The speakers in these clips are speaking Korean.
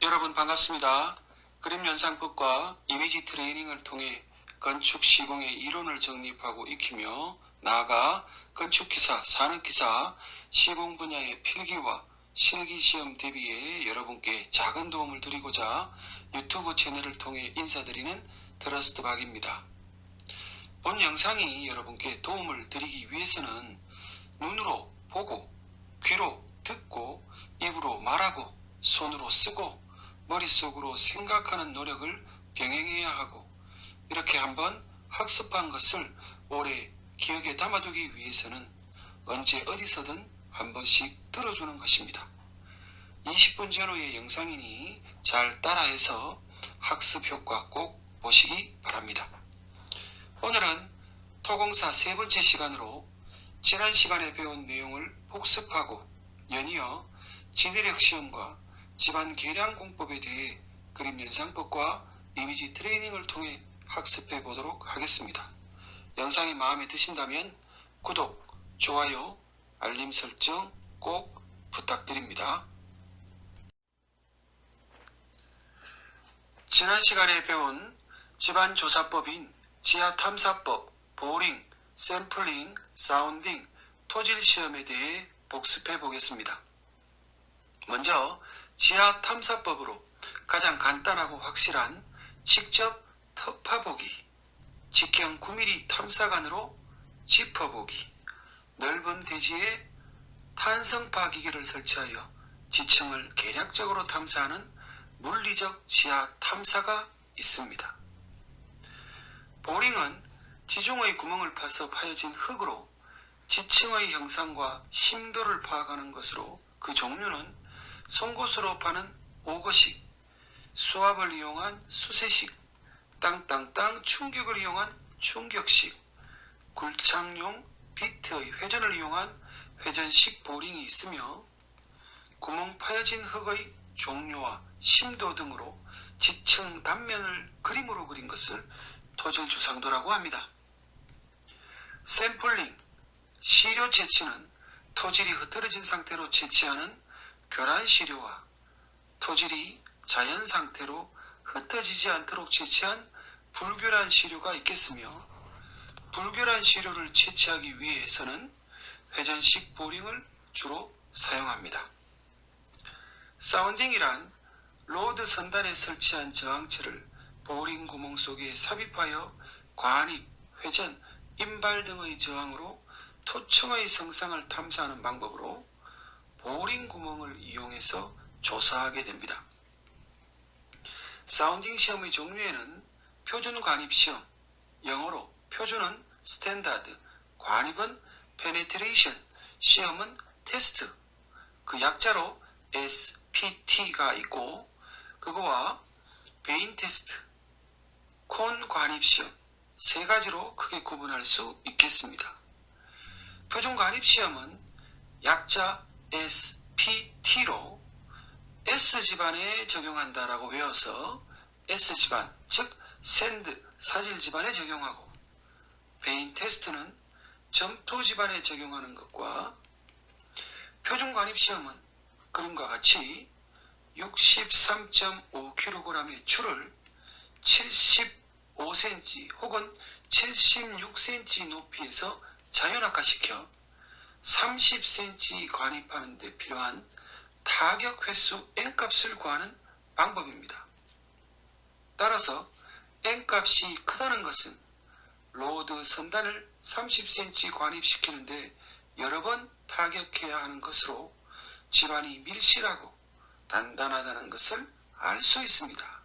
여러분 반갑습니다. 그림 연상법과 이미지 트레이닝을 통해 건축 시공의 이론을 정립하고 익히며 나아가 건축기사, 산업기사, 시공 분야의 필기와 실기시험 대비에 여러분께 작은 도움을 드리고자 유튜브 채널을 통해 인사드리는 트러스트박입니다. 본 영상이 여러분께 도움을 드리기 위해서는 눈으로 보고, 귀로 듣고, 입으로 말하고, 손으로 쓰고, 머릿속으로 생각하는 노력을 병행해야 하고, 이렇게 한번 학습한 것을 오래 기억에 담아두기 위해서는 언제 어디서든 한 번씩 들어주는 것입니다. 20분 전후의 영상이니 잘 따라해서 학습 효과 꼭 보시기 바랍니다. 오늘은 토공사 세 번째 시간으로 지난 시간에 배운 내용을 복습하고 연이어 지내력 시험과 집안 계량 공법에 대해 그림 연상법과 이미지 트레이닝을 통해 학습해 보도록 하겠습니다. 영상이 마음에 드신다면 구독, 좋아요, 알림 설정 꼭 부탁드립니다. 지난 시간에 배운 집안 조사법인 지하탐사법, 보링, 샘플링, 사운딩, 토질 시험에 대해 복습해 보겠습니다. 먼저 지하탐사법으로 가장 간단하고 확실한 직접 터파보기, 직경 9mm 탐사관으로 짚어보기, 넓은 대지에 탄성파 기계를 설치하여 지층을 계략적으로 탐사하는 물리적 지하 탐사가 있습니다. 보링은 지중의 구멍을 파서 파여진 흙으로 지층의 형상과 심도를 파악하는 것으로 그 종류는 송곳으로 파는 오거식, 수압을 이용한 수세식, 땅땅땅 충격을 이용한 충격식, 굴착용 비트의 회전을 이용한 회전식 보링이 있으며 구멍 파여진 흙의 종류와 심도 등으로 지층 단면을 그림으로 그린 것을 토질 주상도라고 합니다. 샘플링, 시료 채취는 토질이 흐트러진 상태로 채취하는 교란 시료와 토질이 자연 상태로 흩어지지 않도록 채취한 불교란 시료가 있겠으며, 불교란 시료를 채취하기 위해서는 회전식 보링을 주로 사용합니다. 사운딩이란 로드 선단에 설치한 저항체를 보링 구멍 속에 삽입하여 관입, 회전, 인발 등의 저항으로 토층의 성상을 탐사하는 방법으로 보링 구멍을 이용해서 조사하게 됩니다. 사운딩 시험의 종류에는 표준 관입 시험, 영어로 표준은 스탠다드, 관입은 페네트레이션, 시험은 테스트, 그 약자로 SPT가 있고, 그거와 베인 테스트, 콘 관입 시험 세 가지로 크게 구분할 수 있겠습니다. 표준 관입 시험은 약자 SPT로 S지반에 적용한다라고 외워서 S지반, 즉 샌드, 사질 지반에 적용하고, 베인 테스트는 점토 지반에 적용하는 것과, 표준 관입 시험은 그림과 같이 63.5kg의 줄을 75cm 혹은 76cm 높이에서 자연악화시켜 30cm 관입하는 데 필요한 타격 횟수 N값을 구하는 방법입니다. 따라서 N값이 크다는 것은 로드 선단을 30cm 관입시키는데 여러 번 타격해야 하는 것으로 지반이 밀실하고 단단하다는 것을 알 수 있습니다.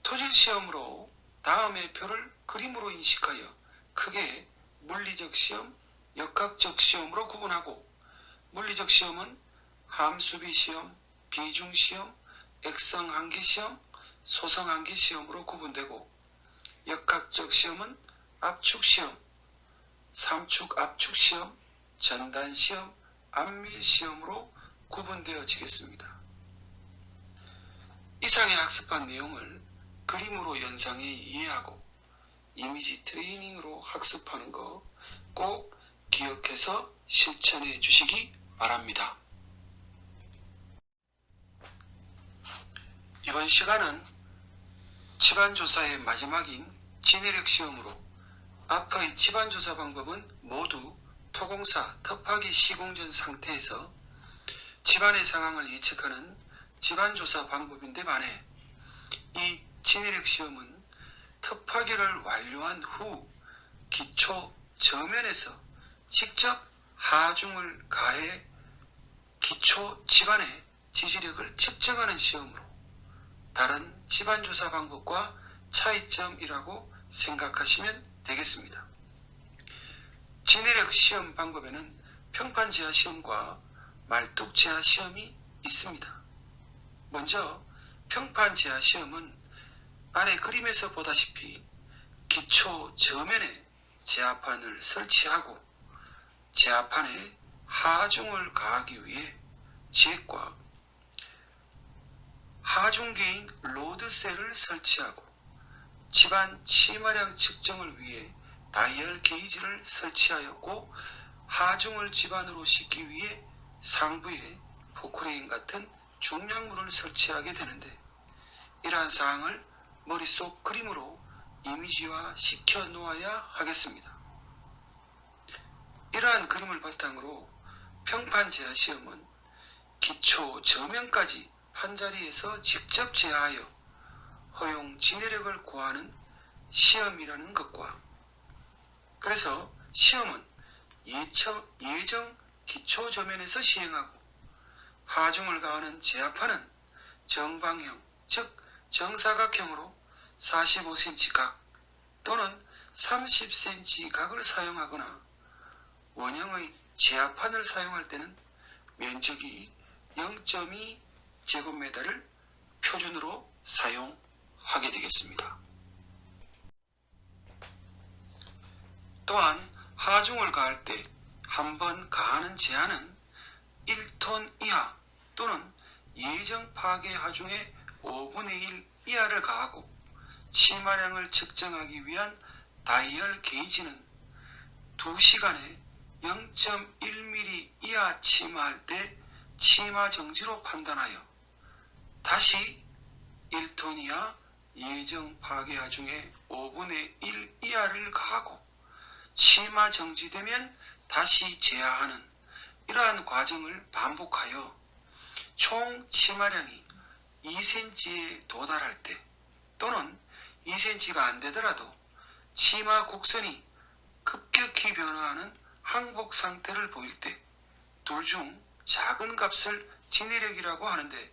토질 시험으로 다음의 표를 그림으로 인식하여 크게 물리적 시험, 역학적 시험으로 구분하고, 물리적 시험은 함수비 시험, 비중 시험, 액성 한계 시험, 소성 한계 시험으로 구분되고, 역학적 시험은 압축 시험, 삼축 압축 시험, 전단 시험, 안밀 시험으로 구분되어지겠습니다. 이상의 학습한 내용을 그림으로 연상해 이해하고 이미지 트레이닝으로 학습하는 거 꼭 기억해서 실천해 주시기 바랍니다. 이번 시간은 집안조사의 마지막인 지내력 시험으로 앞의 집안조사 방법은 모두 토공사 텁하기 시공전 상태에서 집안의 상황을 예측하는 집안조사 방법인데 반해 이 지내력 시험은 텁하기를 완료한 후 기초 저면에서 직접 하중을 가해 기초 집안의 지지력을 측정하는 시험으로 다른 집안조사 방법과 차이점이라고 생각하시면 되겠습니다. 지내력 시험 방법에는 평판 제하 시험과 말뚝 제하 시험이 있습니다. 먼저 평판 제하 시험은 아래 그림에서 보다시피 기초 저면에 제하판을 설치하고 제하판에 하중을 가하기 위해 잭과 하중계인 로드셀을 설치하고 집안 치마량 측정을 위해 다이얼 게이지를 설치하였고 하중을 집안으로 싣기 위해 상부에 포크레인 같은 중량물을 설치하게 되는데 이러한 사항을 머릿속 그림으로 이미지화 시켜 놓아야 하겠습니다. 이러한 그림을 바탕으로 평판 제하 시험은 기초 저면까지 판자리에서 직접 제하하여 허용 지내력을 구하는 시험이라는 것과 그래서 시험은 예정 기초 저면에서 시행하고 하중을 가하는 제하판은 정방형 즉 정사각형으로 45cm 각 또는 30cm 각을 사용하거나 원형의 제하판을 사용할 때는 면적이 0.2 제곱미터를 표준으로 사용하게 되겠습니다. 또한 하중을 가할 때 한 번 가하는 제한은 1톤 이하 또는 예정 파괴 하중의 5분의 1 이하를 가하고 치마량을 측정하기 위한 다이얼 게이지는 2시간에 0.1mm 이하 치마할 때 치마 정지로 판단하여 다시 1톤 이하 예정 파괴 하중의 5분의 1 이하를 가하고 치마 정지되면 다시 제하하는 이러한 과정을 반복하여 총 치마량이 2cm에 도달할 때 또는 2cm가 안 되더라도 치마 곡선이 급격히 변화하는 항복 상태를 보일 때 둘 중 작은 값을 지내력이라고 하는데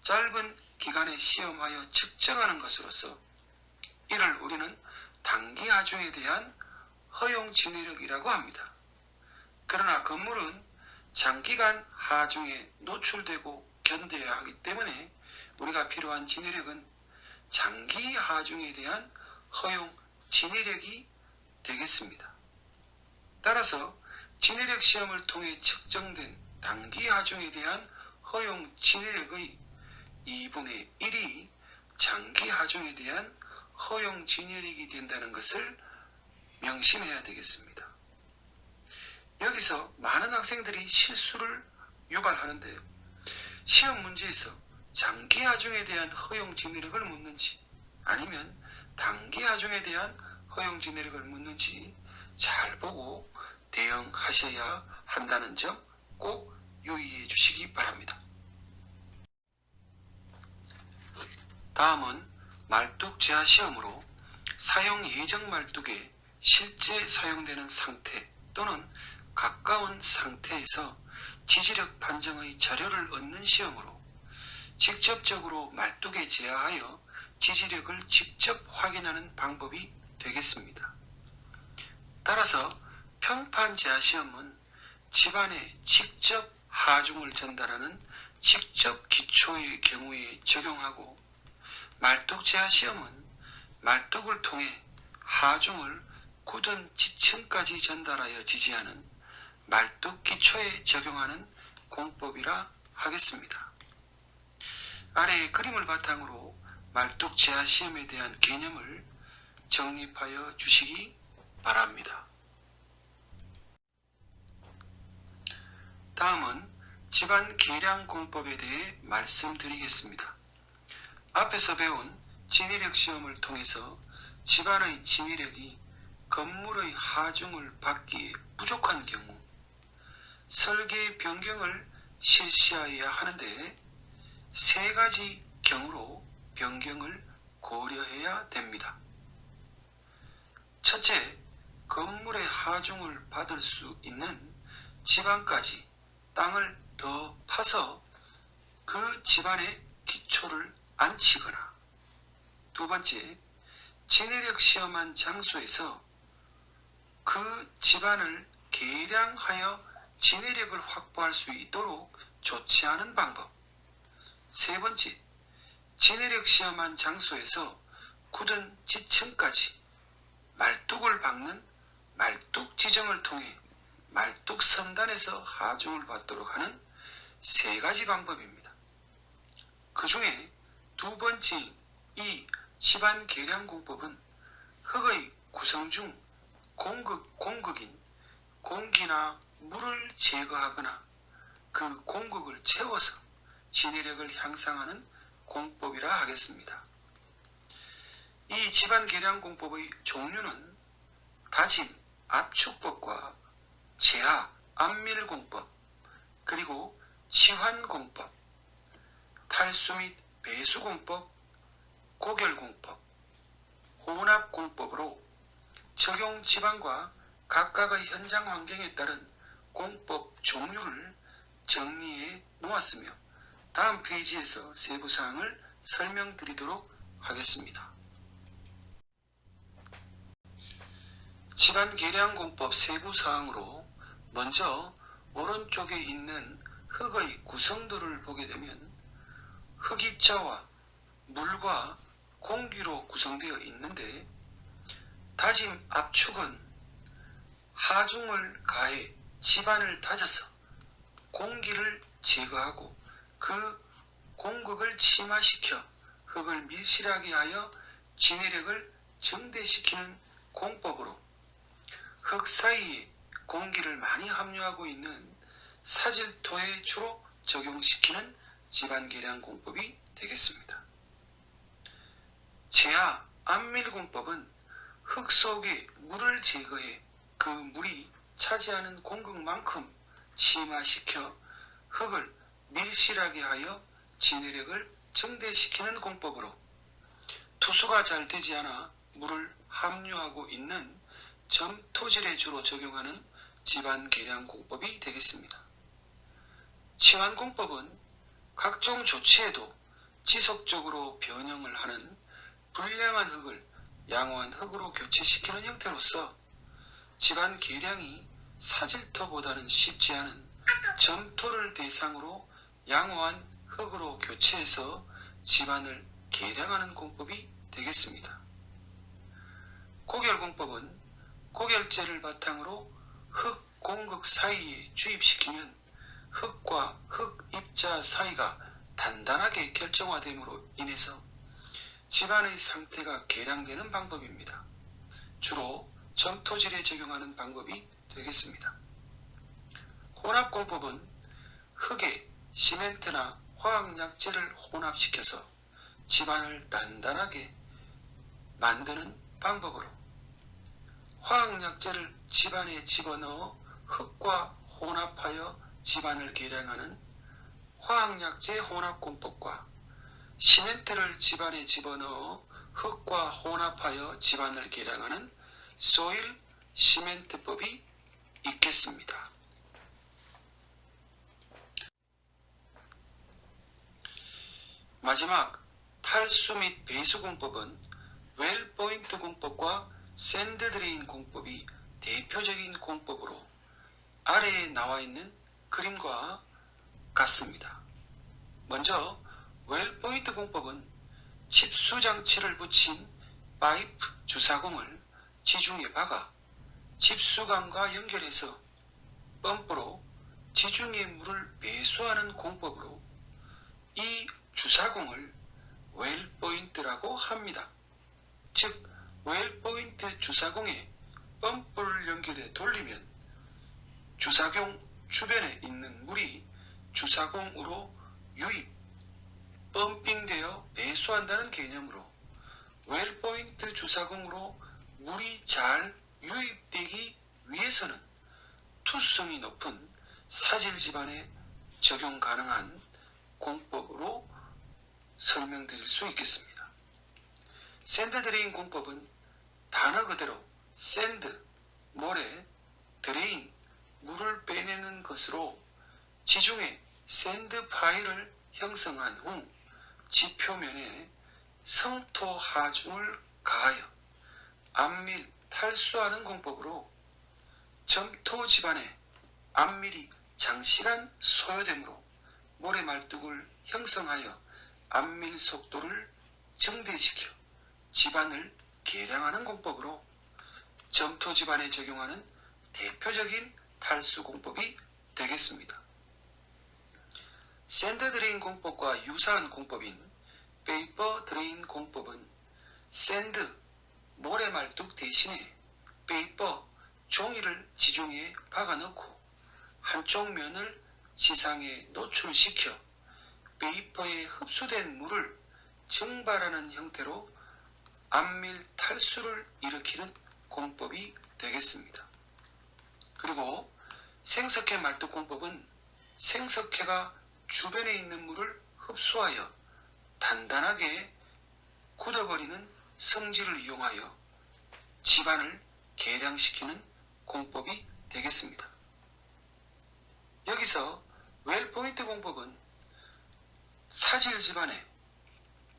짧은 기간에 시험하여 측정하는 것으로서 이를 우리는 단기 하중에 대한 허용 지내력이라고 합니다. 그러나 건물은 장기간 하중에 노출되고 견뎌야 하기 때문에 우리가 필요한 지내력은 장기 하중에 대한 허용 지내력이 되겠습니다. 따라서 지내력 시험을 통해 측정된 단기 하중에 대한 허용 지내력의 2분의 1이 장기 하중에 대한 허용 지내력이 된다는 것을 명심해야 되겠습니다. 여기서 많은 학생들이 실수를 유발하는데 시험 문제에서 장기 하중에 대한 허용 지내력을 묻는지 아니면 단기 하중에 대한 허용 지내력을 묻는지 잘 보고 대응하셔야 한다는 점 꼭 유의해 주시기 바랍니다. 다음은 말뚝 제하 시험으로 사용 예정 말뚝에 실제 사용되는 상태 또는 가까운 상태에서 지지력 판정의 자료를 얻는 시험으로 직접적으로 말뚝에 제하하여 지지력을 직접 확인하는 방법이 되겠습니다. 따라서 평판 제하 시험은 집안에 직접 하중을 전달하는 직접 기초의 경우에 적용하고 말뚝 제하 시험은 말뚝을 통해 하중을 굳은 지층까지 전달하여 지지하는 말뚝 기초에 적용하는 공법이라 하겠습니다. 아래의 그림을 바탕으로 말뚝 제하 시험에 대한 개념을 정립하여 주시기 바랍니다. 다음은 집안 계량 공법에 대해 말씀드리겠습니다. 앞에서 배운 진위력 시험을 통해서 집안의 진위력이 건물의 하중을 받기에 부족한 경우 설계 변경을 실시하여야 하는데 세 가지 경우로 변경을 고려해야 됩니다. 첫째, 건물의 하중을 받을 수 있는 집안까지 땅을 더 파서 그 집안의 기초를 안치거나, 두 번째, 진해력 시험한 장소에서 그 집안을 개량하여 진해력을 확보할 수 있도록 조치하는 방법, 세 번째, 진해력 시험한 장소에서 굳은 지층까지 말뚝을 박는 말뚝 지정을 통해 말뚝 선단에서 하중을 받도록 하는 세 가지 방법입니다. 그 중에 두 번째인 이 집안 개량 공법은 흙의 구성 중 공극인 공기나 물을 제거하거나 그 공극을 채워서 진해력을 향상하는 공법이라 하겠습니다. 이 집안 개량 공법의 종류는 다짐 압축법과 제하 압밀 공법, 그리고 치환 공법, 탈수 및 배수 공법, 고결 공법, 혼합 공법으로 적용 집안과 각각의 현장 환경에 따른 공법 종류를 정리해 놓았으며 다음 페이지에서 세부 사항을 설명드리도록 하겠습니다. 집안 개량 공법 세부 사항으로 먼저 오른쪽에 있는 흙의 구성도를 보게 되면 흙입자와 물과 공기로 구성되어 있는데 다짐 압축은 하중을 가해 집안을 다져서 공기를 제거하고 그 공극을 침하시켜 흙을 밀실하게 하여 진해력을 증대시키는 공법으로 흙 사이에 공기를 많이 함유하고 있는 사질토에 주로 적용시키는 집안 개량 공법이 되겠습니다. 제하 압밀 공법은 흙 속에 물을 제거해 그 물이 차지하는 공극만큼 침하시켜 흙을 밀실하게 하여 진해력을 증대시키는 공법으로 투수가 잘 되지 않아 물을 함유하고 있는 점토질에 주로 적용하는 집안 개량 공법이 되겠습니다. 치환 공법은 각종 조치에도 지속적으로 변형을 하는 불량한 흙을 양호한 흙으로 교체시키는 형태로서 집안 개량이 사질토보다는 쉽지 않은 점토를 대상으로 양호한 흙으로 교체해서 집안을 개량하는 공법이 되겠습니다. 고결 공법은 고결제를 바탕으로 흙 공극 사이에 주입시키면 흙과 흙 입자 사이가 단단하게 결정화됨으로 인해서 집안의 상태가 개량되는 방법입니다. 주로 점토질에 적용하는 방법이 되겠습니다. 혼합공법은 흙에 시멘트나 화학약재를 혼합시켜서 집안을 단단하게 만드는 방법으로 화학약재를 집안에 집어넣어 흙과 혼합하여 집안을 개량하는 화학약재 혼합공법과 시멘트를 집안에 집어넣어 흙과 혼합하여 집안을 개량하는 소일 시멘트법이 있겠습니다. 마지막 탈수 및 배수 공법은 웰 포인트 공법과 샌드 드레인 공법이 대표적인 공법으로 아래에 나와 있는 그림과 같습니다. 먼저 웰 포인트 공법은 집수 장치를 붙인 파이프 주사공을 지중해 박아 집수관과 연결해서 펌프로 지중해 물을 배수하는 공법으로 이 주사공을 웰 포인트라고 합니다. 즉 웰 포인트 주사공에 펌프를 연결해 돌리면 주사공 주변에 있는 물이 주사공으로 유입, 펌핑되어 배수한다는 개념으로 웰포인트 주사공으로 물이 잘 유입되기 위해서는 투수성이 높은 사질 집안에 적용 가능한 공법으로 설명드릴 수 있겠습니다. 샌드 드레인 공법은 단어 그대로 샌드, 모래, 드레인, 물을 빼내는 것으로 지중해 샌드 파일을 형성한 후 지표면에 성토 하중을 가하여 암밀 탈수하는 공법으로 점토 집안에 암밀이 장시간 소요되므로 모래말뚝을 형성하여 암밀 속도를 증대시켜 집안을 개량하는 공법으로 점토 집안에 적용하는 대표적인 탈수 공법이 되겠습니다. 샌드 드레인 공법과 유사한 공법인 페이퍼 드레인 공법은 샌드, 모래말뚝 대신에 페이퍼, 종이를 지중해에 박아넣고 한쪽 면을 지상에 노출시켜 페이퍼에 흡수된 물을 증발하는 형태로 암밀 탈수를 일으키는 공법이 되겠습니다. 그리고 생석회 말뚝 공법은 생석회가 주변에 있는 물을 흡수하여 단단하게 굳어버리는 성질을 이용하여 집안을 개량시키는 공법이 되겠습니다. 여기서 웰포인트 공법은 사질 집안에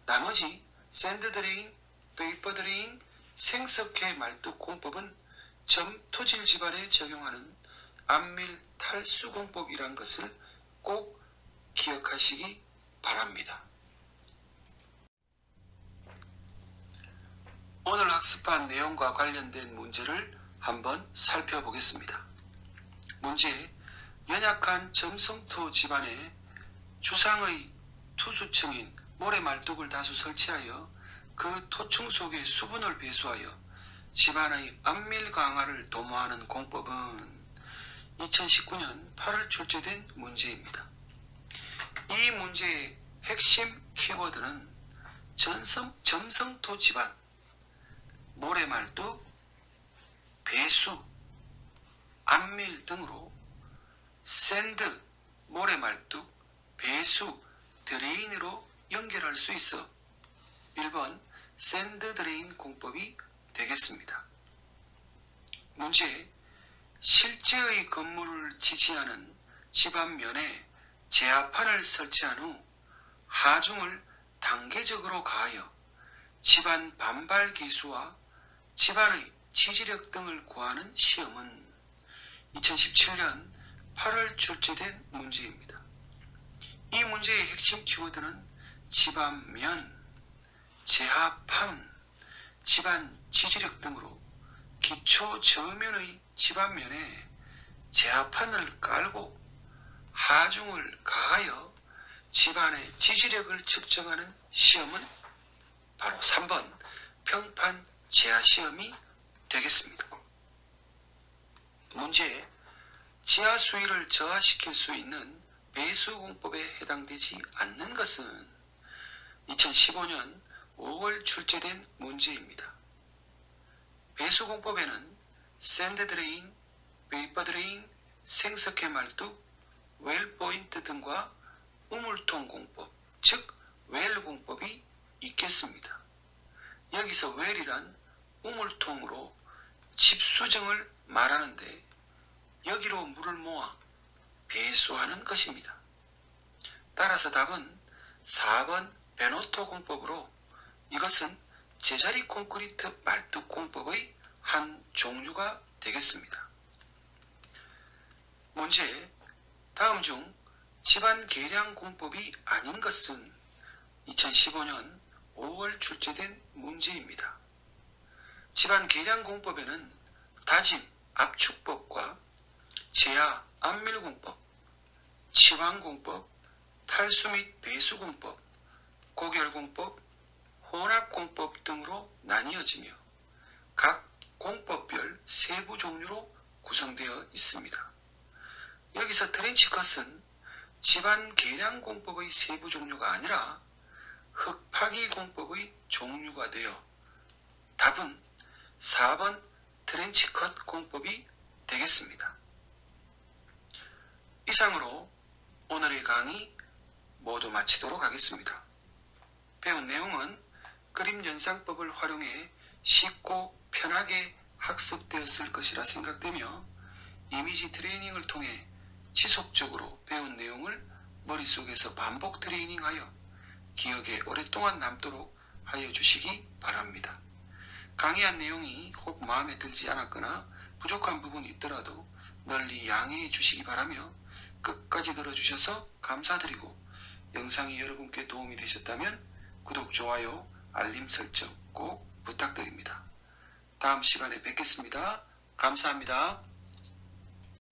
나머지 샌드 드레인, 페이퍼 드레인, 생석회 말뚝 공법은 점토질 집안에 적용하는 암밀 탈수 공법이란 것을 꼭 기억하시기 바랍니다. 오늘 학습한 내용과 관련된 문제를 한번 살펴보겠습니다. 문제: 연약한 점성토 집안에 주상의 투수층인 모래말뚝을 다수 설치하여 그 토층 속에 수분을 배수하여 집안의 암밀 강화를 도모하는 공법은 2019년 8월 출제된 문제입니다. 이 문제의 핵심 키워드는 점성토 집안, 모래말뚝, 배수, 암밀 등으로 샌드, 모래말뚝, 배수, 드레인으로 연결할 수 있어 1번 샌드 드레인 공법이 되겠습니다. 문제: 실제의 건물을 지지하는 집안면에 제하판을 설치한 후 하중을 단계적으로 가하여 집안 반발 계수와 집안의 지지력 등을 구하는 시험은 2017년 8월 출제된 문제입니다. 이 문제의 핵심 키워드는 집안면, 제하판, 집안 지지력 등으로 기초 저면의 집안면에 제하판을 깔고 하중을 가하여 집안의 지지력을 측정하는 시험은 바로 3번 평판 제하시험이 되겠습니다. 문제: 지하 수위를 저하시킬 수 있는 배수공법에 해당되지 않는 것은 2015년 5월 출제된 문제입니다. 배수공법에는 샌드 드레인, 페이퍼 드레인, 생석회 말뚝, 웰포인트 등과 우물통 공법, 즉 웰 공법이 있겠습니다. 여기서 웰이란 우물통으로 집수정을 말하는데 여기로 물을 모아 배수하는 것입니다. 따라서 답은 4번 베노토 공법으로 이것은 제자리 콘크리트 말뚝 공법의 한 종류가 되겠습니다. 문제: 다음 중 집안 계량 공법이 아닌 것은 2015년 5월 출제된 문제입니다. 집안 계량 공법에는 다짐 압축법과 제하 암밀 공법, 치환 공법, 탈수 및 배수 공법, 고결 공법, 혼합 공법 등으로 나뉘어지며 각 공법별 세부 종류로 구성되어 있습니다. 여기서 트렌치컷은 집안 계량 공법의 세부 종류가 아니라 흙파기 공법의 종류가 되어 답은 4번 트렌치컷 공법이 되겠습니다. 이상으로 오늘의 강의 모두 마치도록 하겠습니다. 배운 내용은 그림 연상법을 활용해 쉽고 편하게 학습되었을 것이라 생각되며 이미지 트레이닝을 통해 지속적으로 배운 내용을 머릿속에서 반복 트레이닝하여 기억에 오랫동안 남도록 하여 주시기 바랍니다. 강의한 내용이 혹 마음에 들지 않았거나 부족한 부분이 있더라도 널리 양해해 주시기 바라며 끝까지 들어주셔서 감사드리고 영상이 여러분께 도움이 되셨다면 구독, 좋아요, 알림 설정 꼭 부탁드립니다. 다음 시간에 뵙겠습니다. 감사합니다.